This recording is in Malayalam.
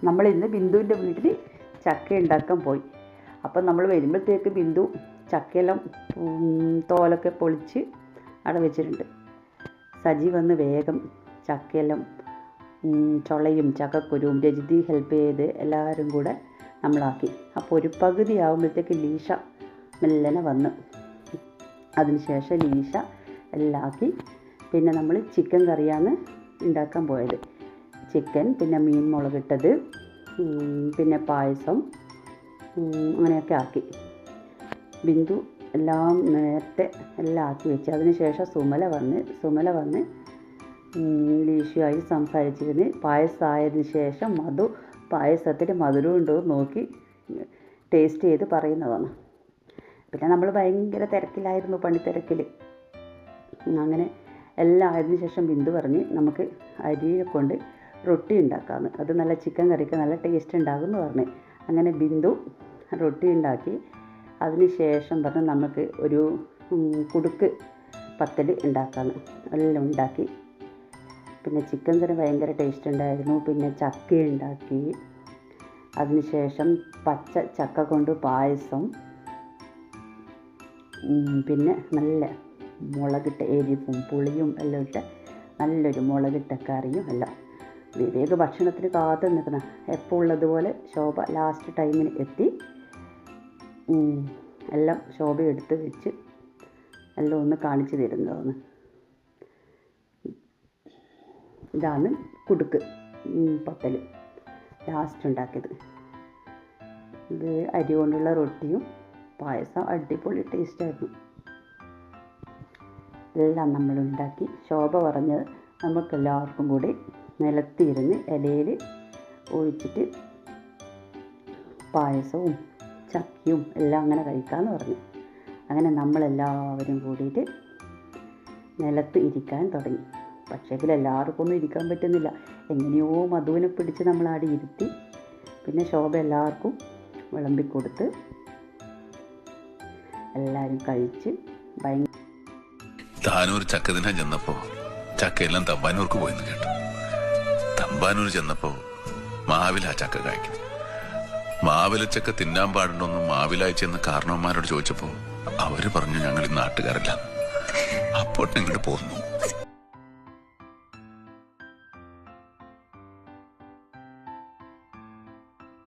നമ്മളിന്ന് ബിന്ദുവിൻ്റെ വീട്ടിൽ ചക്ക ഉണ്ടാക്കാൻ പോയി. അപ്പം നമ്മൾ വരുമ്പോഴത്തേക്ക് ബിന്ദു ചക്കയെല്ലാം തോലൊക്കെ പൊളിച്ച് അവിടെ വെച്ചിട്ടുണ്ട്. സജി വന്ന് വേഗം ചക്കയെല്ലാം ചുളയും ചക്കക്കുരുവും രജിതി ഹെൽപ്പ് ചെയ്ത് എല്ലാവരും കൂടെ നമ്മളാക്കി. അപ്പോൾ ഒരു പകുതി ആകുമ്പോഴത്തേക്ക് ലീഷ മെല്ലനെ വന്ന് അതിനുശേഷം ലീഷ എല്ലാം ആക്കി. പിന്നെ നമ്മൾ ചിക്കൻ കറിയാണ് ഉണ്ടാക്കാൻ പോയത്. ചിക്കൻ, പിന്നെ മീൻ മുളകിട്ടത്, പിന്നെ പായസം, അങ്ങനെയൊക്കെ ആക്കി. ബിന്ദു എല്ലാം നേരത്തെ എല്ലാം ആക്കി വെച്ച്. അതിനുശേഷം സുമല വന്ന് ലീഷയുമായി സംസാരിച്ചിരുന്ന് പായസമായതിനു ശേഷം പായസത്തിന് മധുരം ഉണ്ടോ നോക്കി ടേസ്റ്റ് ചെയ്ത് പറയുന്നതാണ്. പിന്നെ നമ്മൾ ഭയങ്കര തിരക്കിലായിരുന്നു, പണിത്തിരക്കിൽ. അങ്ങനെ എല്ലാം ആയതിനു ശേഷം ബിന്ദു പറഞ്ഞ് നമുക്ക് അരിയെ കൊണ്ട് റൊട്ടി ഉണ്ടാക്കാമെന്ന്. അത് നല്ല ചിക്കൻ കറിക്ക് നല്ല ടേസ്റ്റ് ഉണ്ടാകുമെന്ന് പറഞ്ഞ് അങ്ങനെ ബിന്ദു റൊട്ടി ഉണ്ടാക്കി. അതിന് ശേഷം പറഞ്ഞ് നമുക്ക് ഒരു കുടുക്ക് പത്തൽ ഉണ്ടാക്കാമെന്ന്. എല്ലാം ഉണ്ടാക്കി. പിന്നെ ചിക്കൻ കറി ഭയങ്കര ടേസ്റ്റ് ഉണ്ടായിരുന്നു. പിന്നെ ചക്ക ഉണ്ടാക്കി. അതിനുശേഷം പച്ച ചക്ക കൊണ്ട് പായസം, പിന്നെ നല്ല മുളകിട്ട എരിവും പുളിയും എല്ലാം ഇട്ട് നല്ലൊരു മുളകിട്ട കറിയും എല്ലാം. വിവേക് ഭക്ഷണത്തിന് കാത്തു നിൽക്കുന്ന എപ്പോൾ ഉള്ളതുപോലെ ശോഭ ലാസ്റ്റ് ടൈമിന് എത്തി. എല്ലാം ശോഭ എടുത്ത് വെച്ച് എല്ലാം ഒന്ന് കാണിച്ചു തരുന്നതാണ്. ഇതാണ് കുടുക്ക് പത്തൽ ലാസ്റ്റ് ഉണ്ടാക്കിയത്. ഇത് അരി കൊണ്ടുള്ള റൊട്ടിയും പായസം അടിപൊളി ടേസ്റ്റായിരുന്നു. എല്ലാം നമ്മളുണ്ടാക്കി. ശോഭ പറഞ്ഞത് നമുക്കെല്ലാവർക്കും കൂടി നിലത്തിരുന്ന് ഇലയിൽ ഒഴിച്ചിട്ട് പായസവും ചക്കയും എല്ലാം അങ്ങനെ കഴിക്കാമെന്ന് പറഞ്ഞു. അങ്ങനെ നമ്മളെല്ലാവരും കൂടിയിട്ട് നിലത്ത് ഇരിക്കാൻ തുടങ്ങി. പക്ഷേങ്കിൽ എല്ലാവർക്കും ഒന്നും ഇരിക്കാൻ പറ്റുന്നില്ല. എങ്ങനെയോ മധുവിനെ പിടിച്ച് നമ്മളാടെ ഇരുത്തി. പിന്നെ ശോഭ എല്ലാവർക്കും വിളമ്പിക്കൊടുത്ത് എല്ലാവരും കഴിച്ച് താനൂർ ചക്ക തിന്നാൻ ചെന്നപ്പോ ചക്കയെല്ലാം തമ്പാനൂർക്ക് പോയെന്ന് കേട്ടു. തമ്പാനൂർ ചെന്നപ്പോ മാവില ചക്ക കഴിക്കുന്നു. മാവിലച്ചക്ക തിന്നാൻ പാടുണ്ടോന്ന് മാവിലായി ചെന്ന് കാരണവന്മാരോട് ചോദിച്ചപ്പോ അവര് പറഞ്ഞു ഞങ്ങൾ ഈ നാട്ടുകാരല്ല. അപ്പോൾ ഇങ്ങോട്ട് പോന്നു.